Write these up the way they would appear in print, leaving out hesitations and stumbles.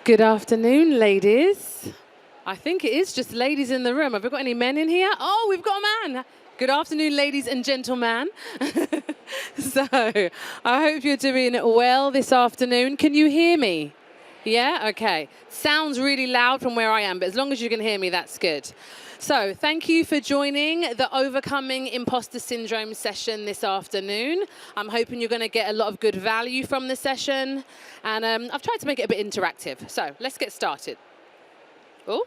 Good afternoon, ladies. I think it is just ladies in the room. Have we got any men in here? Oh, we've got a man. Good afternoon, ladies and gentlemen. So, I hope you're doing well this afternoon. Can you hear me? Yeah? Okay. Sounds really loud from where I am, but as long as you can hear me, that's good. So, thank you for joining the Overcoming Imposter Syndrome session this afternoon. I'm hoping you're going to get a lot of good value from the session. And I've tried to make it a bit interactive. So, let's get started. Oh,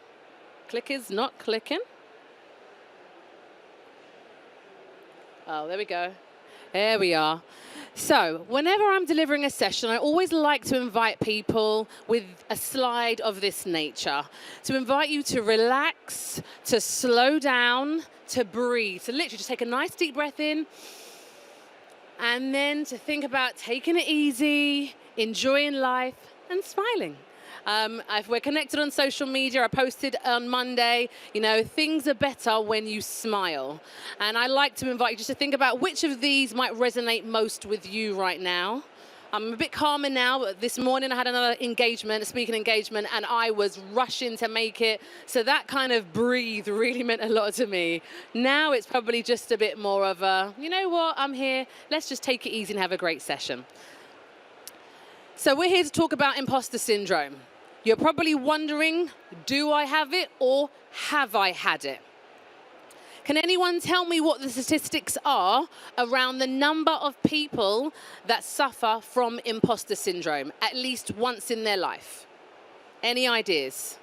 click is not clicking. Oh, there we go. There we are. So, whenever I'm delivering a session, I always like to invite people with a slide of this nature. To invite you to relax, to slow down, to breathe. To literally just take a nice deep breath in. And then to think about taking it easy, enjoying life, and smiling. If we're connected on social media, I posted on Monday, things are better when you smile. And I like to invite you just to think about which of these might resonate most with you right now. I'm a bit calmer now, but this morning I had another engagement, a speaking engagement, and I was rushing to make it. So that kind of breathe really meant a lot to me. Now it's probably just a bit more of a, you know what, I'm here, let's just take it easy and have a great session. So we're here to talk about imposter syndrome. You're probably wondering, do I have it or have I had it? Can anyone tell me what the statistics are around the number of people that suffer from imposter syndrome, at least once in their life? Any ideas?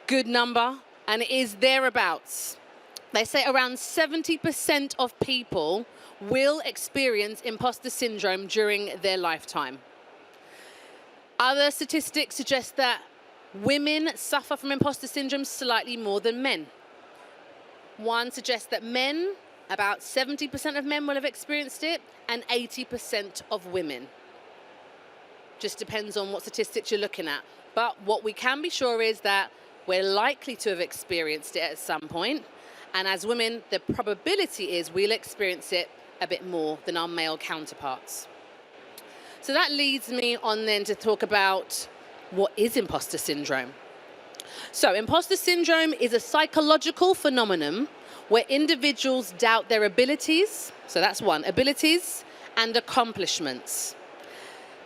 Good number, and it is thereabouts. They say around 70% of people will experience imposter syndrome during their lifetime. Other statistics suggest that women suffer from imposter syndrome slightly more than men. One suggests that men, about 70% of men will have experienced it, and 80% of women. Just depends on what statistics you're looking at. But what we can be sure is that we're likely to have experienced it at some point. And as women, the probability is we'll experience it a bit more than our male counterparts. So that leads me on then to talk about what is imposter syndrome. So imposter syndrome is a psychological phenomenon where individuals doubt their abilities, so that's one, abilities and accomplishments.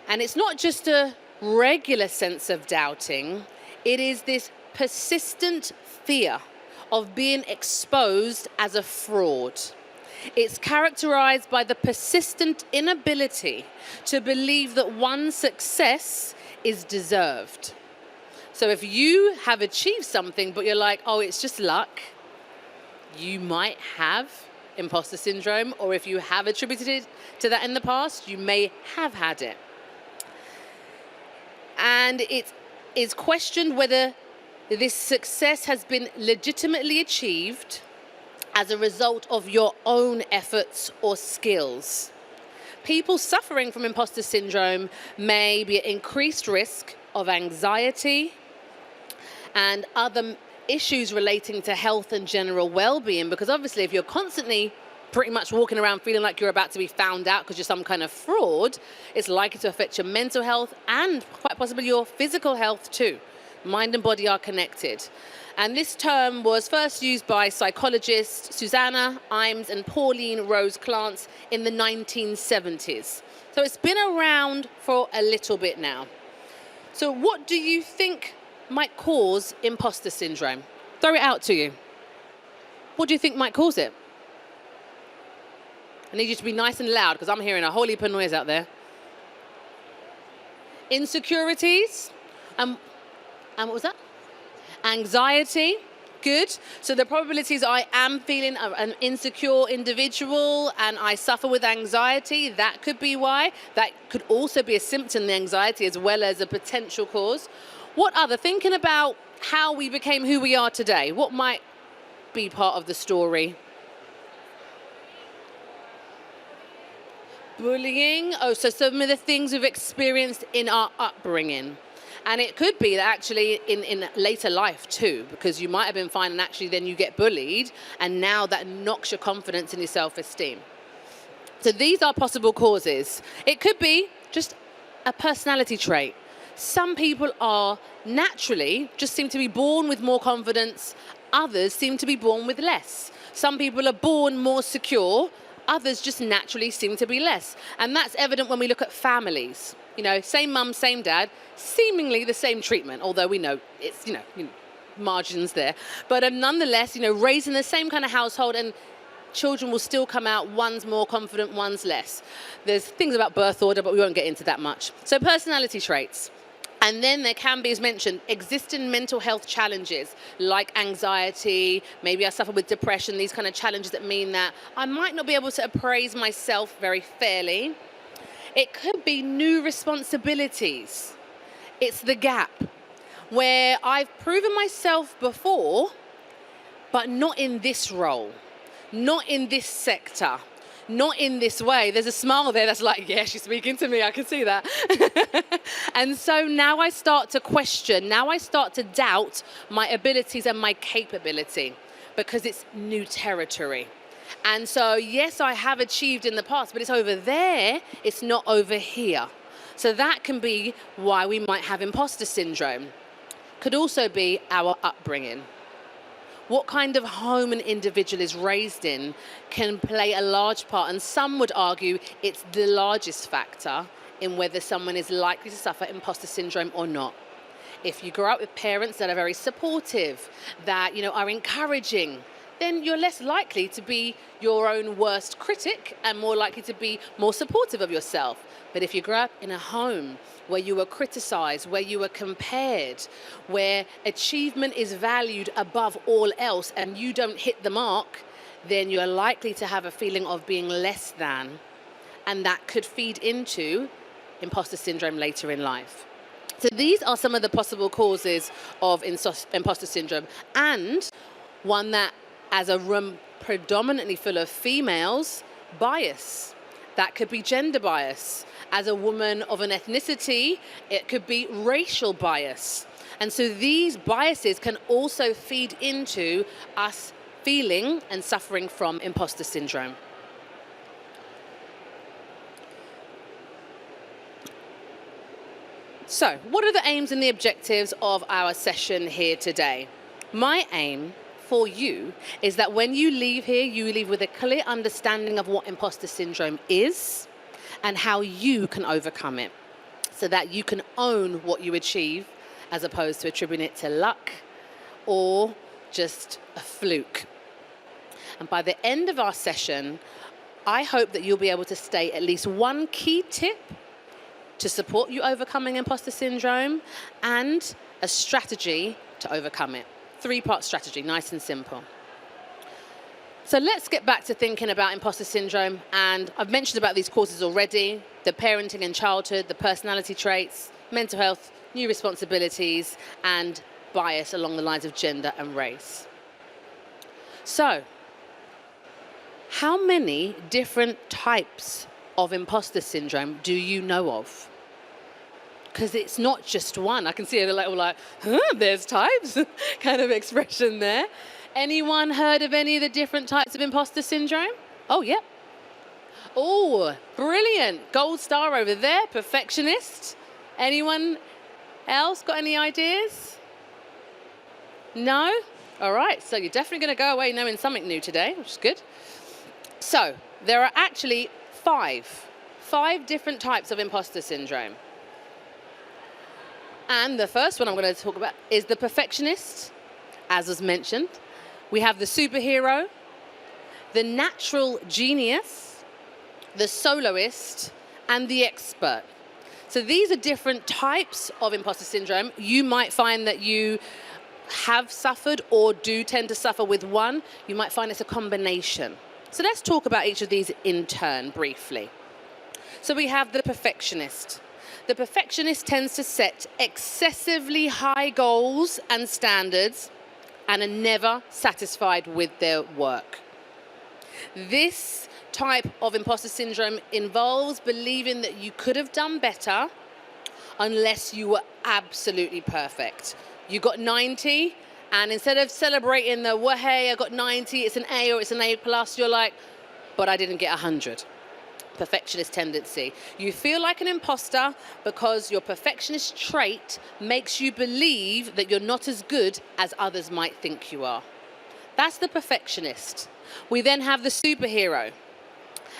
And it's not just a regular sense of doubting, it is this persistent fear of being exposed as a fraud. It's characterized by the persistent inability to believe that one's success is deserved. So if you have achieved something, but you're like, oh, it's just luck, you might have imposter syndrome, or if you have attributed it to that in the past, you may have had it. And it is questioned whether this success has been legitimately achieved as a result of your own efforts or skills. People suffering from imposter syndrome may be at increased risk of anxiety and other issues relating to health and general well-being, because obviously if you're constantly pretty much walking around feeling like you're about to be found out because you're some kind of fraud, it's likely to affect your mental health and quite possibly your physical health too. Mind and body are connected. And this term was first used by psychologists Susanna Imes and Pauline Rose Clance in the 1970s. So it's been around for a little bit now. So what do you think might cause imposter syndrome? Throw it out to you. What do you think might cause it? I need you to be nice and loud because I'm hearing a whole heap of noise out there. Insecurities. And what was that? Anxiety, good. So the probability is I am feeling an insecure individual and I suffer with anxiety. That could be why. That could also be a symptom, the anxiety, as well as a potential cause. What other? Thinking about how we became who we are today. What might be part of the story? Bullying. Oh, so some of the things we've experienced in our upbringing. And it could be that actually in later life too, because you might have been fine and actually then you get bullied and now that knocks your confidence and your self-esteem. So these are possible causes. It could be just a personality trait. Some people are naturally just seem to be born with more confidence. Others seem to be born with less. Some people are born more secure. Others just naturally seem to be less. And that's evident when we look at families. Same mum, same dad, seemingly the same treatment, although we know it's, margins there. But nonetheless, raised in the same kind of household, and children will still come out, one's more confident, one's less. There's things about birth order, but we won't get into that much. So personality traits. And then there can be, as mentioned, existing mental health challenges like anxiety, maybe I suffer with depression, these kind of challenges that mean that I might not be able to appraise myself very fairly. It could be new responsibilities. It's the gap where I've proven myself before, but not in this role, not in this sector, not in this way. There's a smile there that's like, yeah, she's speaking to me, I can see that. And so now I start to question, now I start to doubt my abilities and my capability because it's new territory. And so, yes, I have achieved in the past, but it's over there, it's not over here. So that can be why we might have imposter syndrome. Could also be our upbringing. What kind of home an individual is raised in can play a large part, and some would argue it's the largest factor in whether someone is likely to suffer imposter syndrome or not. If you grow up with parents that are very supportive, that are encouraging, then you're less likely to be your own worst critic and more likely to be more supportive of yourself. But if you grow up in a home where you were criticized, where you were compared, where achievement is valued above all else and you don't hit the mark, then you're likely to have a feeling of being less than. And that could feed into imposter syndrome later in life. So these are some of the possible causes of imposter syndrome. And one that, as a room predominantly full of females, bias. That could be gender bias. As a woman of an ethnicity, it could be racial bias. And so these biases can also feed into us feeling and suffering from imposter syndrome. So, what are the aims and the objectives of our session here today? My aim for you is that when you leave here, you leave with a clear understanding of what imposter syndrome is and how you can overcome it, so that you can own what you achieve as opposed to attributing it to luck or just a fluke. And by the end of our session, I hope that you'll be able to state at least one key tip to support you overcoming imposter syndrome and a strategy to overcome it. 3-part strategy, nice and simple. So let's get back to thinking about imposter syndrome. And I've mentioned about these causes already: the parenting and childhood, the personality traits, mental health, new responsibilities, and bias along the lines of gender and race. So, how many different types of imposter syndrome do you know of? Because it's not just one. I can see it like, there's types, kind of expression there. Anyone heard of any of the different types of imposter syndrome? Oh, yeah. Oh, brilliant. Gold star over there, perfectionist. Anyone else got any ideas? No? All right, so you're definitely going to go away knowing something new today, which is good. So there are actually five different types of imposter syndrome. And the first one I'm going to talk about is the perfectionist, as was mentioned. We have the superhero, the natural genius, the soloist, and the expert. So these are different types of imposter syndrome. You might find that you have suffered or do tend to suffer with one. You might find it's a combination. So let's talk about each of these in turn briefly. So we have the perfectionist. The perfectionist tends to set excessively high goals and standards and are never satisfied with their work. This type of imposter syndrome involves believing that you could have done better unless you were absolutely perfect. You got 90, and instead of celebrating the, well, hey, I got 90, it's an A or it's an A plus, you're like, but I didn't get 100. Perfectionist tendency. You feel like an imposter because your perfectionist trait makes you believe that you're not as good as others might think you are. That's the perfectionist. We then have the superhero.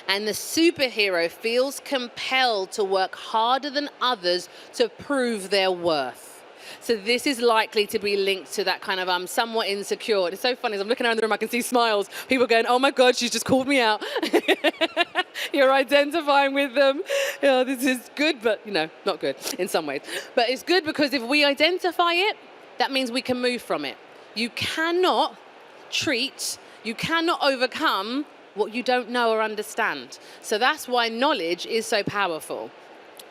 And the superhero feels compelled to work harder than others to prove their worth. So this is likely to be linked to that kind of I'm somewhat insecure. It's so funny, as I'm looking around the room, I can see smiles. People going, oh my God, she's just called me out. You're identifying with them. This is good, but not good in some ways. But it's good because if we identify it, that means we can move from it. You cannot overcome what you don't know or understand. So that's why knowledge is so powerful.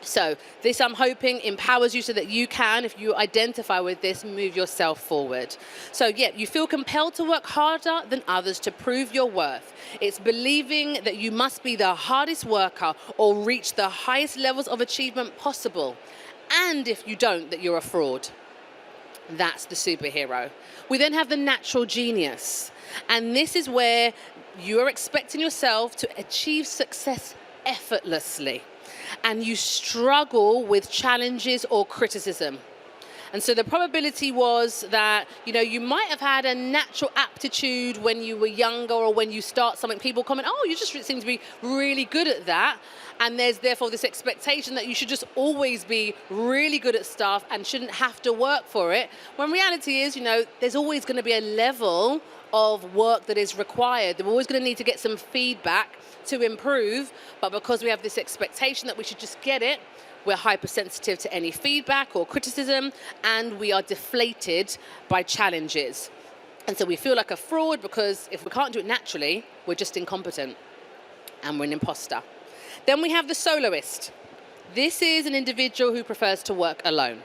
So this, I'm hoping, empowers you so that you can, if you identify with this, move yourself forward. So yeah, you feel compelled to work harder than others to prove your worth. It's believing that you must be the hardest worker or reach the highest levels of achievement possible. And if you don't, that you're a fraud. That's the superhero. We then have the natural genius. And this is where you are expecting yourself to achieve success effortlessly. And you struggle with challenges or criticism. And so the probability was that, you might have had a natural aptitude when you were younger or when you start something. People comment, oh, you just seem to be really good at that. And there's therefore this expectation that you should just always be really good at stuff and shouldn't have to work for it. When reality is, there's always going to be a level of work that is required. We're always going to need to get some feedback to improve, but because we have this expectation that we should just get it, we're hypersensitive to any feedback or criticism, and we are deflated by challenges. And so we feel like a fraud because if we can't do it naturally, we're just incompetent and we're an imposter. Then we have the soloist. This is an individual who prefers to work alone,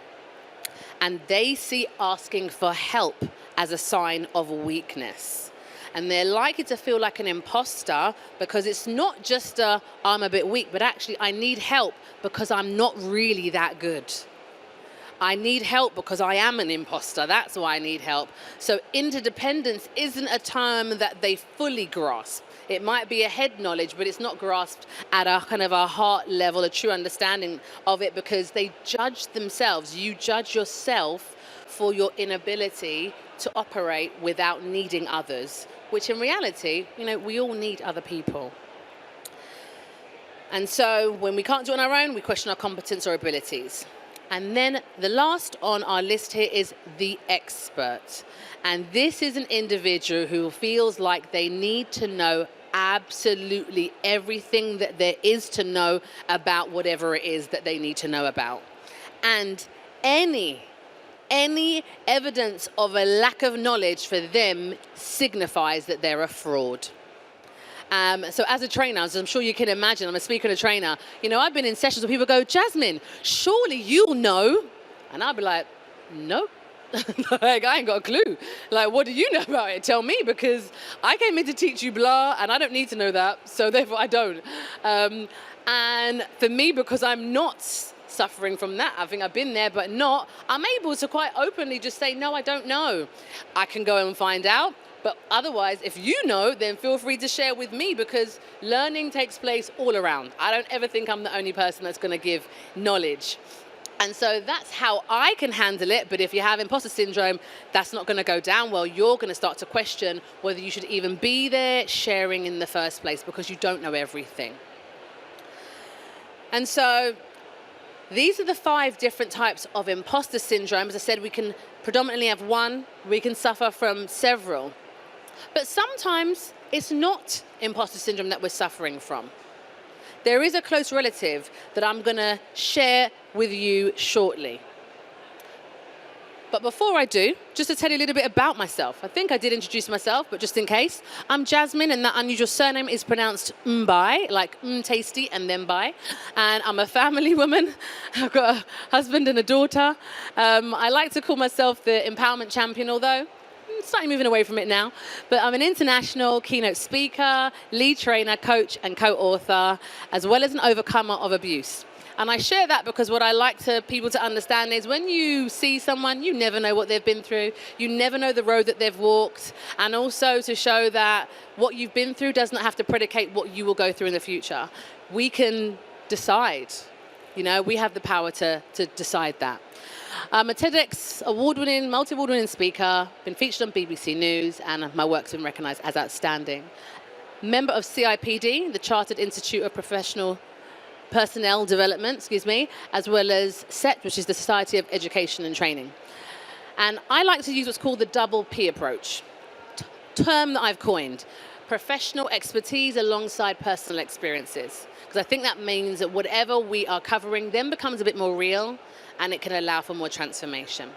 and they see asking for help as a sign of weakness. And they're likely to feel like an imposter because it's not just I'm a bit weak, but actually I need help because I'm not really that good. I need help because I am an imposter. That's why I need help. So interdependence isn't a term that they fully grasp. It might be a head knowledge, but it's not grasped at a kind of a heart level, a true understanding of it, because they judge themselves. You judge yourself for your inability to operate without needing others, which in reality, we all need other people. And so when we can't do it on our own, we question our competence or abilities. And then the last on our list here is the expert. And this is an individual who feels like they need to know absolutely everything that there is to know about whatever it is that they need to know about. And any evidence of a lack of knowledge for them signifies that they're a fraud. So as a trainer, as I'm sure you can imagine, I'm a speaker and a trainer, I've been in sessions where people go, Jasmine, surely you'll know. And I'll be like, no. Like, I ain't got a clue. Like, what do you know about it? Tell me, because I came in to teach you blah, and I don't need to know that, so therefore I don't. And for me, because I'm not suffering from that, I think I've been there, but not, I'm able to quite openly just say, no, I don't know. I can go and find out. But otherwise, if you know, then feel free to share with me, because learning takes place all around. I don't ever think I'm the only person that's going to give knowledge. And so that's how I can handle it. But if you have imposter syndrome, that's not going to go down well. You're going to start to question whether you should even be there sharing in the first place, because you don't know everything. And so these are the 5 different types of imposter syndrome. As I said, we can predominantly have one. We can suffer from several. But sometimes it's not imposter syndrome that we're suffering from. There is a close relative that I'm going to share with you shortly. But before I do, just to tell you a little bit about myself. I think I did introduce myself, but just in case. I'm Jasmine, and that unusual surname is pronounced Mbai, like tasty and then bye. And I'm a family woman. I've got a husband and a daughter. I like to call myself the empowerment champion, although I'm slightly moving away from it now. But I'm an international keynote speaker, lead trainer, coach, and co-author, as well as an overcomer of abuse. And I share that because what I like to people to understand is when you see someone, you never know what they've been through. You never know the road that they've walked. And also to show that what you've been through does not have to predicate what you will go through in the future. We can decide. You know, we have the power to decide that. I'm a TEDx award-winning, multi-award-winning speaker, been featured on BBC News, and my work's been recognized as outstanding. Member of CIPD, the Chartered Institute of Professional Personnel Development, as well as SET, which is the Society of Education and Training. And I like to use what's called the double P approach, term that I've coined, professional expertise alongside personal experiences. Because I think that means that whatever we are covering then becomes a bit more real, and it can allow for more transformation.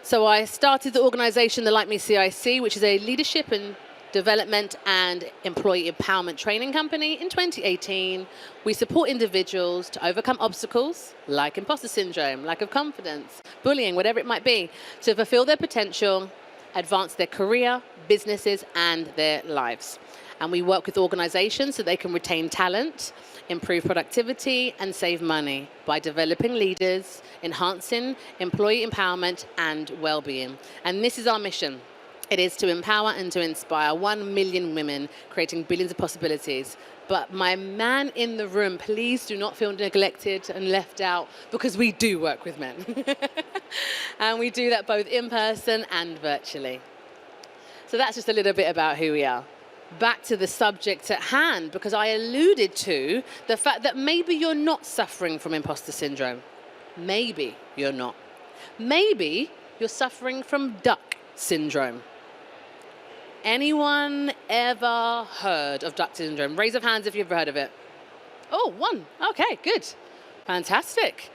So I started the organization, the Like Me CIC, which is a leadership and development and employee empowerment training company in 2018. We support individuals to overcome obstacles like imposter syndrome, lack of confidence, bullying, whatever it might be, to fulfill their potential, advance their career, businesses, and their lives. And we work with organizations so they can retain talent, improve productivity, and save money by developing leaders, enhancing employee empowerment and well-being. And this is our mission. It is to empower and to inspire 1 million women, creating billions of possibilities. But my man in the room, please do not feel neglected and left out, because we do work with men. And we do that both in person and virtually. So that's just a little bit about who we are. Back to the subject at hand, because I alluded to the fact that maybe you're not suffering from imposter syndrome. Maybe you're not. Maybe you're suffering from duck syndrome. Anyone ever heard of duck syndrome? Raise of hands if you've ever heard of it. Oh, one. Okay, good. Fantastic.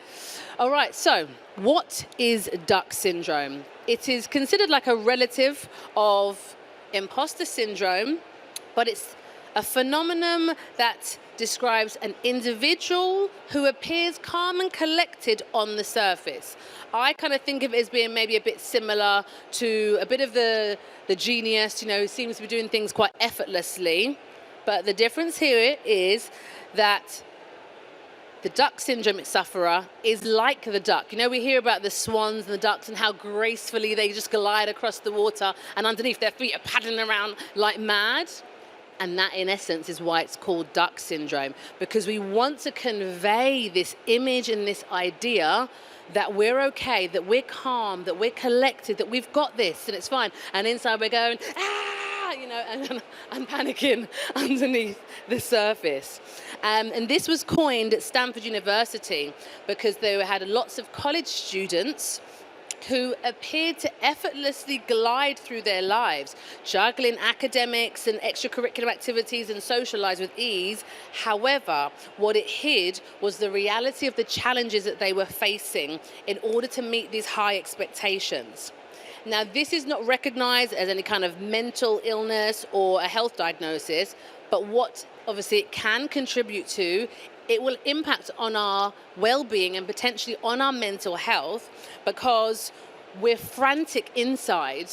All right, so what is duck syndrome? It is considered like a relative of imposter syndrome, but it's a phenomenon that describes an individual who appears calm and collected on the surface. I kind of think of it as being maybe a bit similar to a bit of the genius, who seems to be doing things quite effortlessly. But the difference here is that the duck syndrome sufferer is like the duck. We hear about the swans and the ducks and how gracefully they just glide across the water, and underneath their feet are paddling around like mad. And that, in essence, is why it's called duck syndrome, because we want to convey this image and this idea that we're okay, that we're calm, that we're collected, that we've got this and it's fine. And inside we're going, and I'm panicking underneath the surface. And this was coined at Stanford University because they had lots of college students who appeared to effortlessly glide through their lives, juggling academics and extracurricular activities and socialize with ease. However, what it hid was the reality of the challenges that they were facing in order to meet these high expectations. Now, this is not recognized as any kind of mental illness or a health diagnosis, but what obviously it can contribute to, it will impact on our well-being and potentially on our mental health, because we're frantic inside,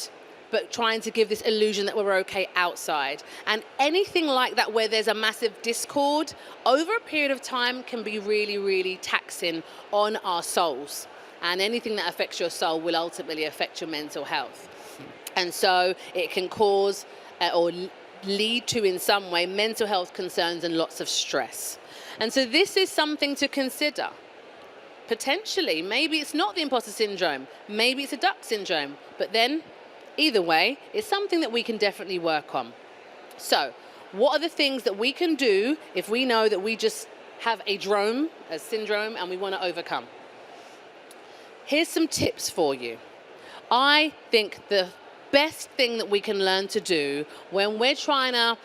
but trying to give this illusion that we're okay outside. And anything like that where there's a massive discord over a period of time can be really, really taxing on our souls. And anything that affects your soul will ultimately affect your mental health. And so it can cause or lead to, in some way, mental health concerns and lots of stress. And so this is something to consider. Potentially, maybe it's not the imposter syndrome, maybe it's a duck syndrome, but then either way, it's something that we can definitely work on. So what are the things that we can do if we know that we just have a syndrome and we want to overcome? Here's some tips for you. I think the best thing that we can learn to do when we're trying to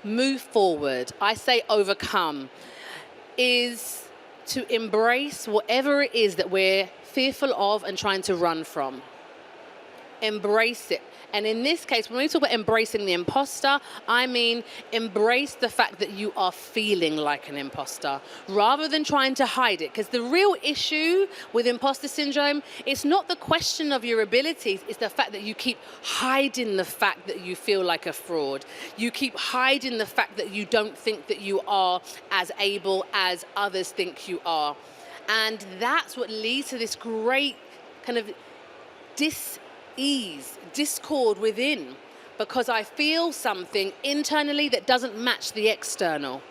move forward, I say overcome, is to embrace whatever it is that we're fearful of and trying to run from. Embrace it. And in this case, when we talk about embracing the imposter, I mean embrace the fact that you are feeling like an imposter rather than trying to hide it. Because the real issue with imposter syndrome, it's not the question of your abilities, it's the fact that you keep hiding the fact that you feel like a fraud. You keep hiding the fact that you don't think that you are as able as others think you are. And that's what leads to this great kind of discord within, because I feel something internally that doesn't match the external.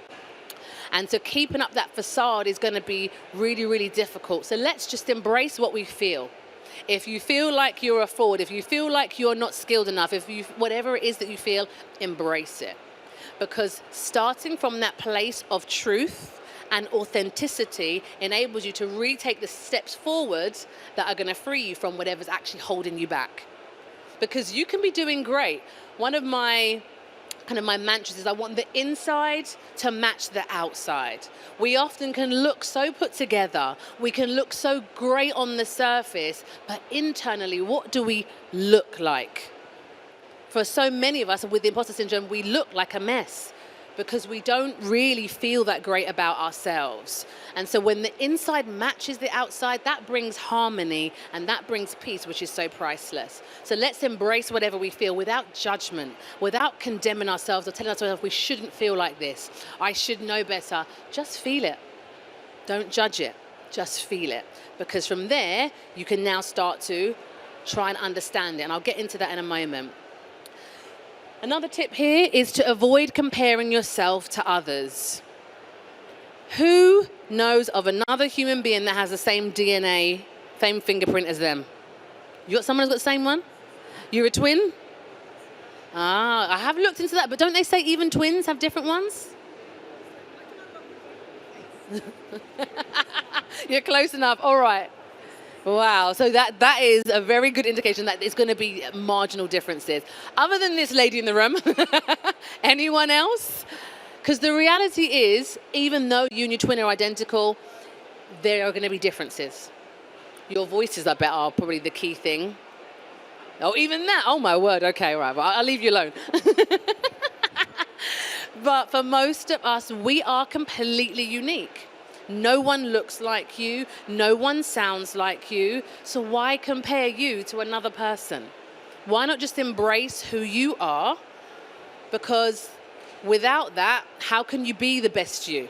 And so keeping up that facade is going to be really, really difficult. So let's just embrace what we feel. If you feel like you're a fraud, if you feel like you're not skilled enough, whatever it is that you feel, embrace it. Because starting from that place of truth and authenticity enables you to retake the steps forward that are going to free you from whatever's actually holding you back. Because you can be doing great. One of my mantras is I want the inside to match the outside. We often can look so put together, we can look so great on the surface, but internally, what do we look like? For so many of us with the imposter syndrome, we look like a mess, because we don't really feel that great about ourselves. And so when the inside matches the outside, that brings harmony and that brings peace, which is so priceless. So let's embrace whatever we feel without judgment, without condemning ourselves or telling ourselves we shouldn't feel like this, I should know better. Just feel it. Don't judge it. Just feel it. Because from there, you can now start to try and understand it. And I'll get into that in a moment. Another tip here is to avoid comparing yourself to others. Who knows of another human being that has the same DNA, same fingerprint as them? You got someone who's got the same one? You're a twin? Ah, I have looked into that, but don't they say even twins have different ones? You're close enough, all right. Wow, so that is a very good indication that it's going to be marginal differences. Other than this lady in the room, anyone else? Because the reality is, even though you and your twin are identical, there are going to be differences. Your voices, I bet, are probably the key thing. Oh, even that? Oh, my word. Okay, right, well, I'll leave you alone. But for most of us, we are completely unique. No one looks like you. No one sounds like you. So why compare you to another person? Why not just embrace who you are? Because without that, how can you be the best you?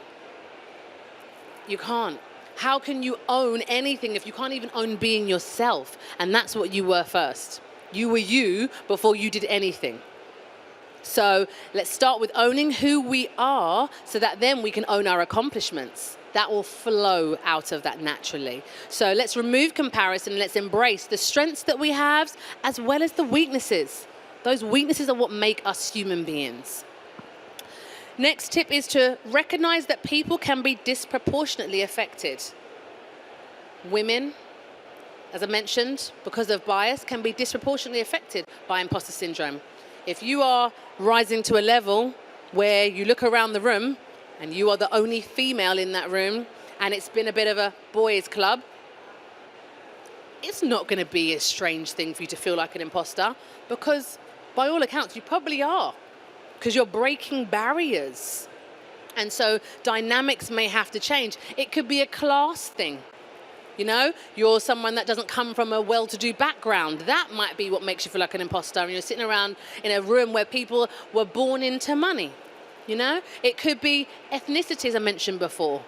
You can't. How can you own anything if you can't even own being yourself? And that's what you were first. You were you before you did anything. So let's start with owning who we are so that then we can own our accomplishments. That will flow out of that naturally. So let's remove comparison. Let's embrace the strengths that we have as well as the weaknesses. Those weaknesses are what make us human beings. Next tip is to recognize that people can be disproportionately affected. Women, as I mentioned, because of bias, can be disproportionately affected by imposter syndrome. If you are rising to a level where you look around the room and you are the only female in that room, and it's been a bit of a boys' club, it's not going to be a strange thing for you to feel like an imposter, because by all accounts, you probably are, because you're breaking barriers. And so dynamics may have to change. It could be a class thing. You know, you're someone that doesn't come from a well-to-do background. That might be what makes you feel like an imposter, and you're sitting around in a room where people were born into money. You know, it could be ethnicity, as I mentioned before.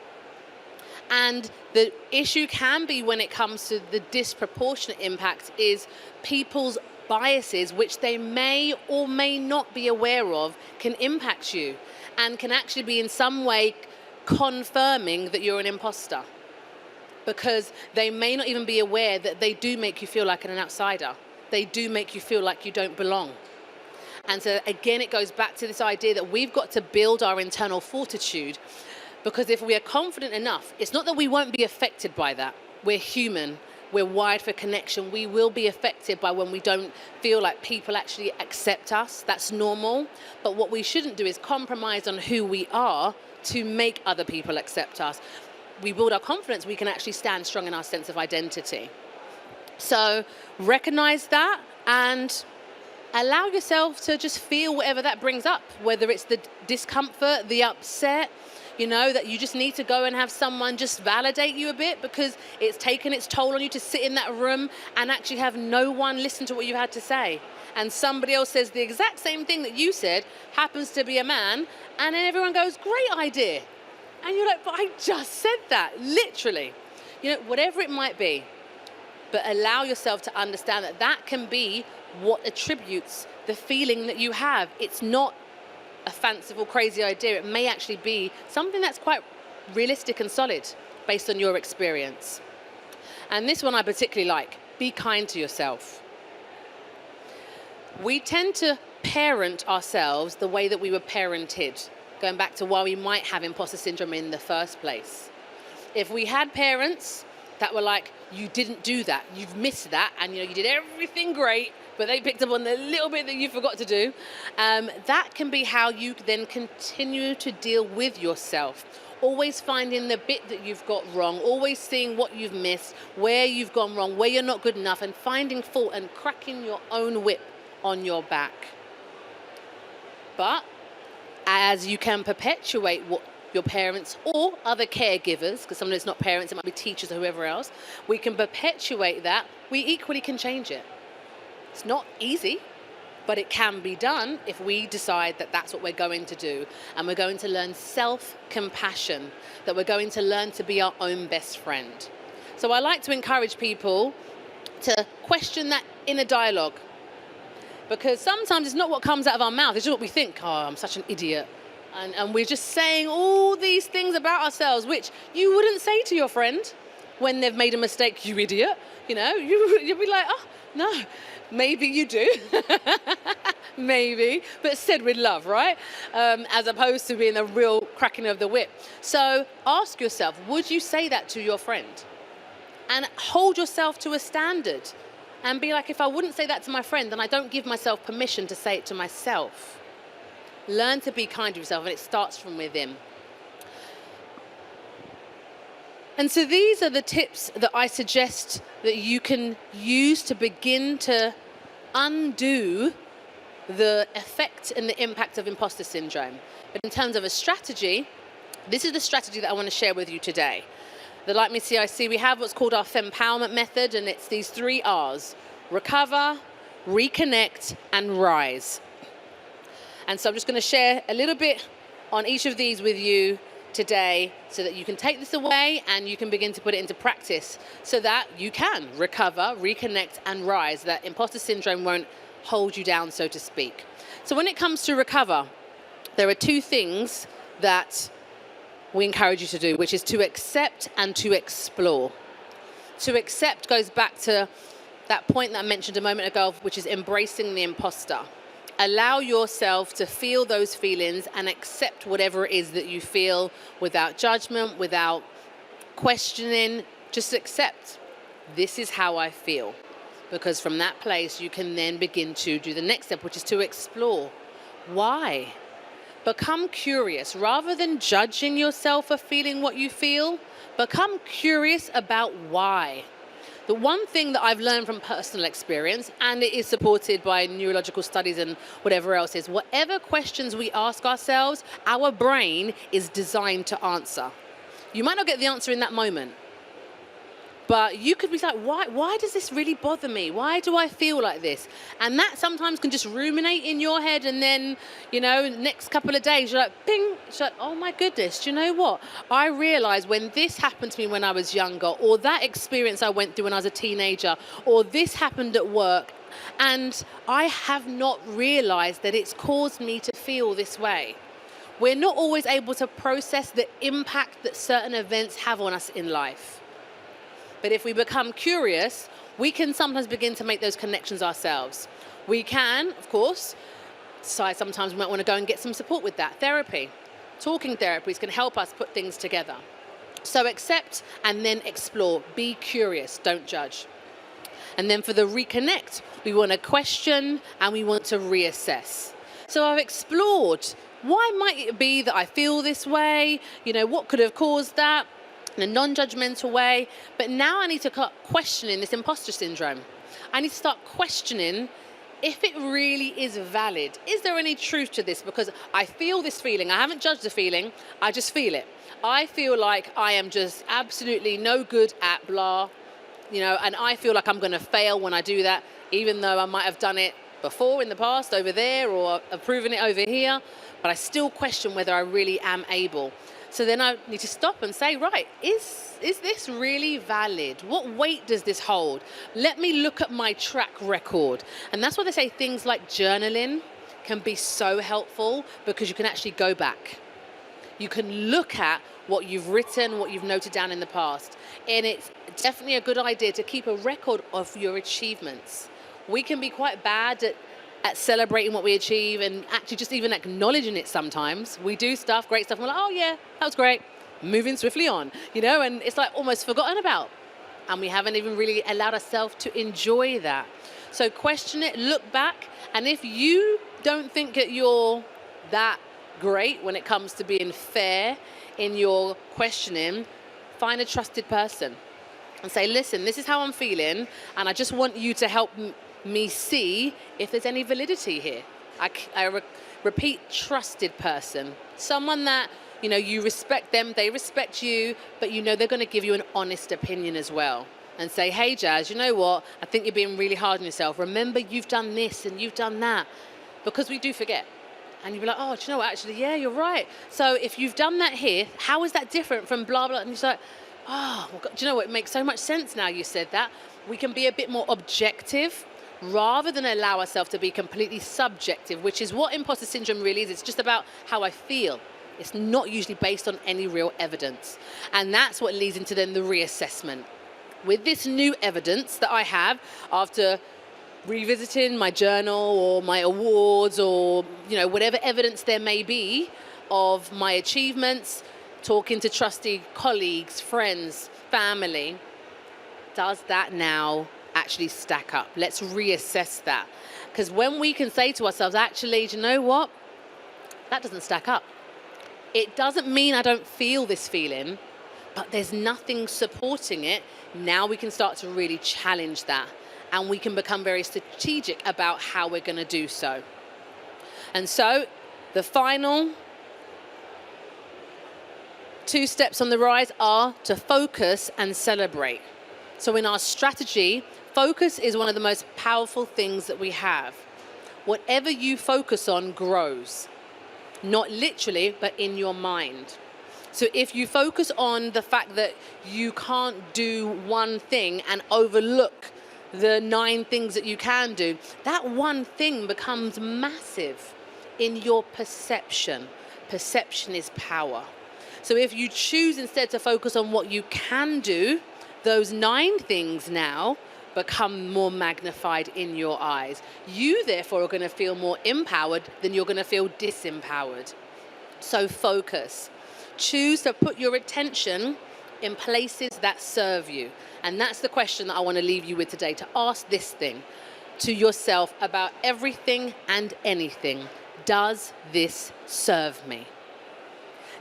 And the issue can be when it comes to the disproportionate impact is people's biases, which they may or may not be aware of, can impact you and can actually be in some way confirming that you're an imposter. Because they may not even be aware that they do make you feel like an outsider. They do make you feel like you don't belong. And so again, it goes back to this idea that we've got to build our internal fortitude, because if we are confident enough, it's not that we won't be affected by that. We're human. We're wired for connection. We will be affected by when we don't feel like people actually accept us. That's normal. But what we shouldn't do is compromise on who we are to make other people accept us. We build our confidence, we can actually stand strong in our sense of identity. So recognize that And allow yourself to just feel whatever that brings up, whether it's the discomfort, the upset, that you just need to go and have someone just validate you a bit because it's taken its toll on you to sit in that room and actually have no one listen to what you had to say. And somebody else says the exact same thing that you said, happens to be a man, and then everyone goes, great idea. And you're like, but I just said that, literally. Whatever it might be. But allow yourself to understand that that can be what attributes the feeling that you have. It's not a fanciful, crazy idea. It may actually be something that's quite realistic and solid based on your experience. And this one I particularly like. Be kind to yourself. We tend to parent ourselves the way that we were parented, going back to why we might have imposter syndrome in the first place. If we had parents that were like, you didn't do that, you've missed that, and you did everything great, but they picked up on the little bit that you forgot to do, that can be how you then continue to deal with yourself. Always finding the bit that you've got wrong, always seeing what you've missed, where you've gone wrong, where you're not good enough, and finding fault and cracking your own whip on your back. But as you can perpetuate what your parents or other caregivers, because sometimes it's not parents, it might be teachers or whoever else, we can perpetuate that, we equally can change it. It's not easy, but it can be done if we decide that that's what we're going to do. And we're going to learn self-compassion, that we're going to learn to be our own best friend. So I like to encourage people to question that inner dialogue, because sometimes it's not what comes out of our mouth, it's just what we think. Oh, I'm such an idiot. And we're just saying all these things about ourselves, which you wouldn't say to your friend when they've made a mistake, you idiot. You'd be like, oh, no, maybe you do. Maybe, but said with love, right? As opposed to being a real cracking of the whip. So ask yourself, would you say that to your friend? And hold yourself to a standard. And be like, if I wouldn't say that to my friend, then I don't give myself permission to say it to myself. Learn to be kind to yourself, and it starts from within. And so these are the tips that I suggest that you can use to begin to undo the effect and the impact of imposter syndrome. But in terms of a strategy, this is the strategy that I want to share with you today. The Like Me CIC, we have what's called our Fempowerment method, and it's these 3 R's: recover, reconnect, and rise. And so I'm just going to share a little bit on each of these with you today so that you can take this away and you can begin to put it into practice so that you can recover, reconnect, and rise, that imposter syndrome won't hold you down, so to speak. So when it comes to recover, there are 2 things that we encourage you to do, which is to accept and to explore. To accept goes back to that point that I mentioned a moment ago, which is embracing the imposter. Allow yourself to feel those feelings and accept whatever it is that you feel without judgment, without questioning. Just accept, this is how I feel. Because from that place, you can then begin to do the next step, which is to explore. Why? Become curious. Rather than judging yourself for feeling what you feel, become curious about why. The one thing that I've learned from personal experience, and it is supported by neurological studies and whatever else, is whatever questions we ask ourselves, our brain is designed to answer. You might not get the answer in that moment, but you could be like, why does this really bother me? Why do I feel like this? And that sometimes can just ruminate in your head, and then, next couple of days, you're like, ping, it's like, oh my goodness, do you know what? I realized when this happened to me when I was younger, or that experience I went through when I was a teenager, or this happened at work, and I have not realized that it's caused me to feel this way. We're not always able to process the impact that certain events have on us in life. But if we become curious, we can sometimes begin to make those connections ourselves. We can, of course, decide sometimes we might want to go and get some support with that. Therapy, talking therapies can help us put things together. So accept and then explore. Be curious, don't judge. And then for the reconnect, we want to question and we want to reassess. So I've explored, why might it be that I feel this way? What could have caused that? In a non-judgmental way, but now I need to start questioning this imposter syndrome. I need to start questioning if it really is valid. Is there any truth to this? Because I feel this feeling. I haven't judged the feeling. I just feel it. I feel like I am just absolutely no good at blah, and I feel like I'm going to fail when I do that, even though I might have done it before in the past over there or have proven it over here, but I still question whether I really am able. So then I need to stop and say, right, is this really valid? What weight does this hold? Let me look at my track record. And that's why they say things like journaling can be so helpful, because you can actually go back. You can look at what you've written, what you've noted down in the past. And it's definitely a good idea to keep a record of your achievements. We can be quite bad at celebrating what we achieve and actually just even acknowledging it sometimes. We do stuff, great stuff, and we're like, oh yeah, that was great. Moving swiftly on, and it's like almost forgotten about. And we haven't even really allowed ourselves to enjoy that. So question it, look back, and if you don't think that you're that great when it comes to being fair in your questioning, find a trusted person and say, listen, this is how I'm feeling, and I just want you to help me see if there's any validity here. Repeat, trusted person, someone that you respect them, they respect you, but they're going to give you an honest opinion as well, and say, hey Jazz, you know what, I think you're being really hard on yourself. Remember, you've done this and you've done that, because we do forget. And you'll be like, oh, do you know what, actually, yeah, you're right. So if you've done that here, how is that different from blah blah? And it's like, oh, well, do you know what, it makes so much sense now you said that. We can be a bit more objective rather than allow ourselves to be completely subjective, which is what imposter syndrome really is. It's just about how I feel. It's not usually based on any real evidence. And that's what leads into then the reassessment. With this new evidence that I have after revisiting my journal or my awards or, whatever evidence there may be of my achievements, talking to trusty colleagues, friends, family, does that now actually stack up? Let's reassess that. Because when we can say to ourselves, actually, do you know what? That doesn't stack up. It doesn't mean I don't feel this feeling, but there's nothing supporting it. Now we can start to really challenge that, and we can become very strategic about how we're going to do so. And so the final 2 steps on the rise are to focus and celebrate. So in our strategy, focus is one of the most powerful things that we have. Whatever you focus on grows, not literally, but in your mind. So if you focus on the fact that you can't do one thing and overlook the 9 things that you can do, that one thing becomes massive in your perception. Perception is power. So if you choose instead to focus on what you can do, those 9 things now become more magnified in your eyes. You therefore are going to feel more empowered than you're going to feel disempowered. So focus. Choose to put your attention in places that serve you. And that's the question that I want to leave you with today, to ask this thing to yourself about everything and anything. Does this serve me?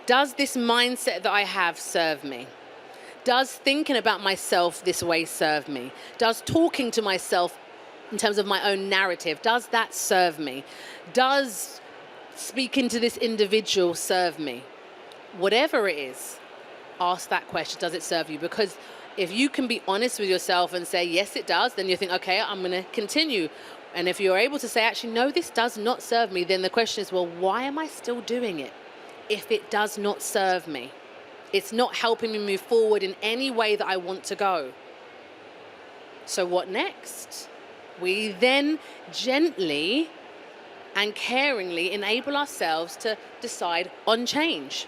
Does this mindset that I have serve me? Does thinking about myself this way serve me? Does talking to myself in terms of my own narrative, does that serve me? Does speaking to this individual serve me? Whatever it is, ask that question, does it serve you? Because if you can be honest with yourself and say, yes, it does, then you think, okay, I'm going to continue. And if you're able to say, actually, no, this does not serve me, then the question is, well, why am I still doing it if it does not serve me? It's not helping me move forward in any way that I want to go. So what next? We then gently and caringly enable ourselves to decide on change,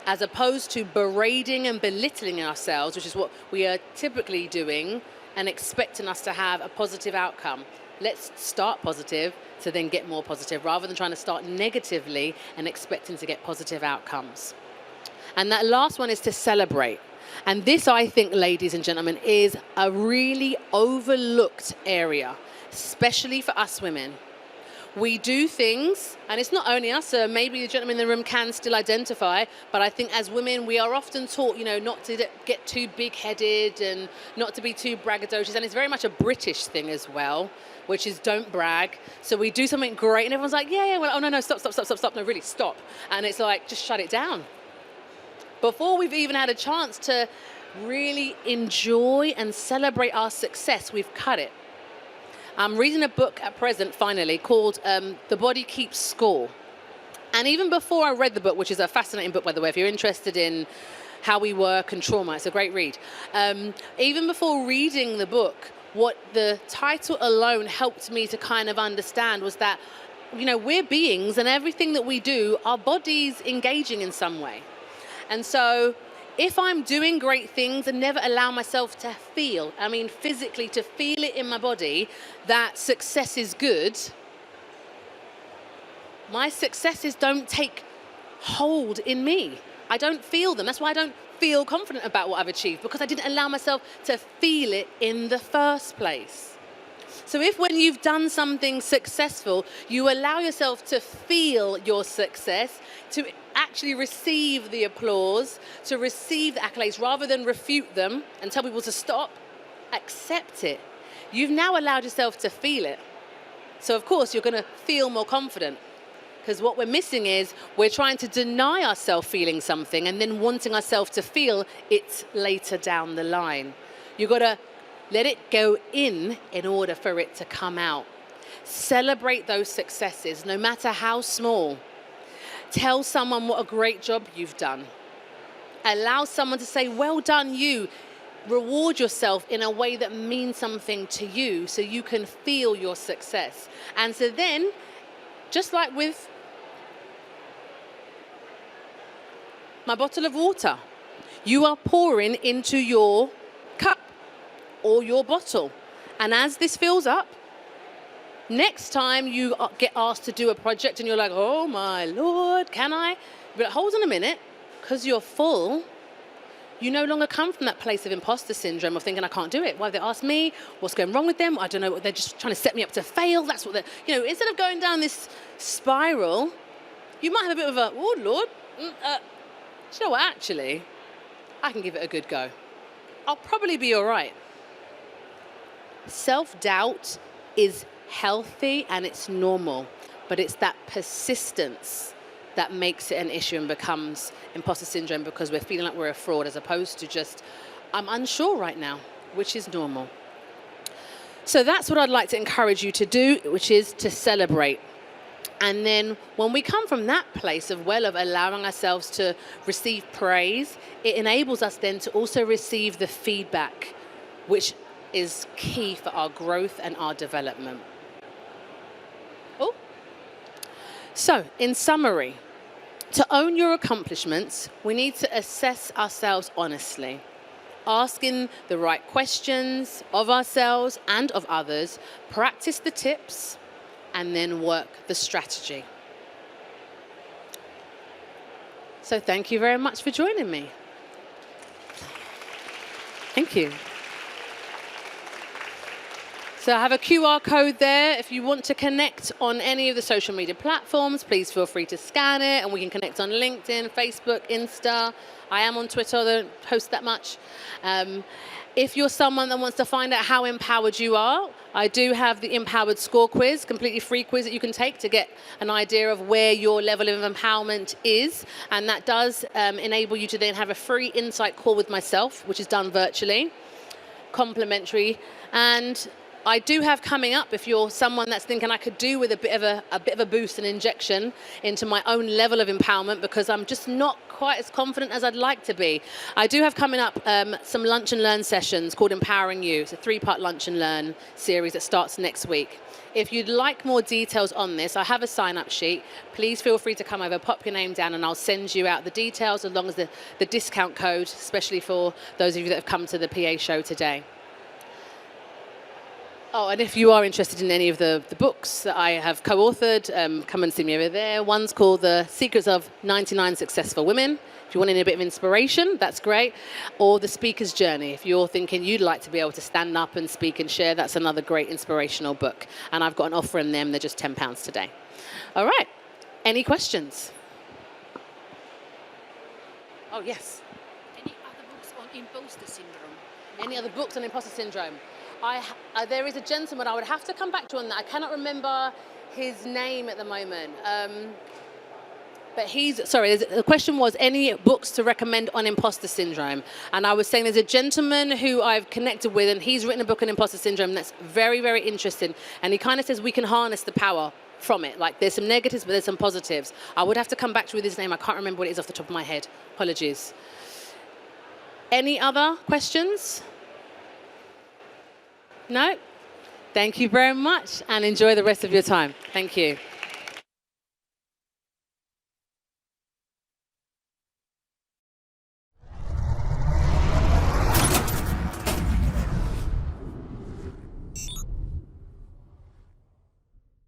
as opposed to berating and belittling ourselves, which is what we are typically doing, and expecting us to have a positive outcome. Let's start positive to then get more positive, rather than trying to start negatively and expecting to get positive outcomes. And that last one is to celebrate. And this, I think, ladies and gentlemen, is a really overlooked area, especially for us women. We do things, and it's not only us, so maybe the gentleman in the room can still identify, but I think as women, we are often taught, not to get too big-headed and not to be too braggadocious, and it's very much a British thing as well, which is don't brag. So we do something great, and everyone's like, yeah, well, oh, no, stop, no, really, stop. And it's like, just shut it down. Before we've even had a chance to really enjoy and celebrate our success, we've cut it. I'm reading a book at present, finally, called The Body Keeps Score. And even before I read the book, which is a fascinating book, by the way, if you're interested in how we work and trauma, it's a great read. Even before reading the book, what the title alone helped me to kind of understand was that, we're beings, and everything that we do, our body's engaging in some way. And so if I'm doing great things and never allow myself to feel, physically to feel it in my body, that success is good, my successes don't take hold in me. I don't feel them. That's why I don't feel confident about what I've achieved, because I didn't allow myself to feel it in the first place. So if when you've done something successful, you allow yourself to feel your success, to actually receive the applause, to receive the accolades, rather than refute them and tell people to stop, accept it. You've now allowed yourself to feel it. So of course, you're going to feel more confident. Because what we're missing is we're trying to deny ourselves feeling something and then wanting ourselves to feel it later down the line. You've got to let it go in order for it to come out. Celebrate those successes, no matter how small. Tell someone what a great job you've done. Allow someone to say, well done you. Reward yourself in a way that means something to you so you can feel your success. And so then, just like with my bottle of water, you are pouring into your cup or your bottle. And as this fills up, next time you get asked to do a project and you're like, oh my Lord, can I? But hold on a minute, because you're full, you no longer come from that place of imposter syndrome of thinking I can't do it. Why have they asked me? What's going wrong with them? I don't know. They're just trying to set me up to fail. That's what they're, instead of going down this spiral, you might have a bit of a, oh Lord, do you know what, actually, I can give it a good go. I'll probably be all right. Self-doubt is healthy and it's normal, but it's that persistence that makes it an issue and becomes imposter syndrome, because we're feeling like we're a fraud as opposed to just, I'm unsure right now, which is normal. So that's what I'd like to encourage you to do, which is to celebrate. And then when we come from that place of allowing ourselves to receive praise, it enables us then to also receive the feedback, which is key for our growth and our development. Oh. So, in summary, to own your accomplishments, we need to assess ourselves honestly, asking the right questions of ourselves and of others, practice the tips, and then work the strategy. So thank you very much for joining me. Thank you. So I have a QR code there. If you want to connect on any of the social media platforms, please feel free to scan it, and we can connect on LinkedIn, Facebook, Insta. I am on Twitter, I don't post that much. If you're someone that wants to find out how empowered you are, I do have the Empowered Score Quiz, completely free quiz that you can take to get an idea of where your level of empowerment is. And that does enable you to then have a free insight call with myself, which is done virtually, complimentary. And I do have coming up, if you're someone that's thinking I could do with a bit of a boost and injection into my own level of empowerment, because I'm just not quite as confident as I'd like to be. I do have coming up some lunch and learn sessions called Empowering You. It's a 3-part lunch and learn series that starts next week. If you'd like more details on this, I have a sign-up sheet. Please feel free to come over, pop your name down, and I'll send you out the details along as the discount code, especially for those of you that have come to the PA show today. Oh, and if you are interested in any of the books that I have co-authored, come and see me over there. One's called The Secrets of 99 Successful Women. If you want a bit of inspiration, that's great. Or The Speaker's Journey. If you're thinking you'd like to be able to stand up and speak and share, that's another great inspirational book. And I've got an offer in them. They're just £10 today. All right. Any questions? Oh, yes. Any other books on imposter syndrome? Any other books on imposter syndrome? There is a gentleman, I would have to come back to on that. I cannot remember his name at the moment. But the question was any books to recommend on imposter syndrome. And I was saying there's a gentleman who I've connected with, and he's written a book on imposter syndrome that's very, very interesting. And he kind of says we can harness the power from it. Like there's some negatives, but there's some positives. I would have to come back to you with his name. I can't remember what it is off the top of my head. Apologies. Any other questions? No? Thank you very much, and enjoy the rest of your time. Thank you.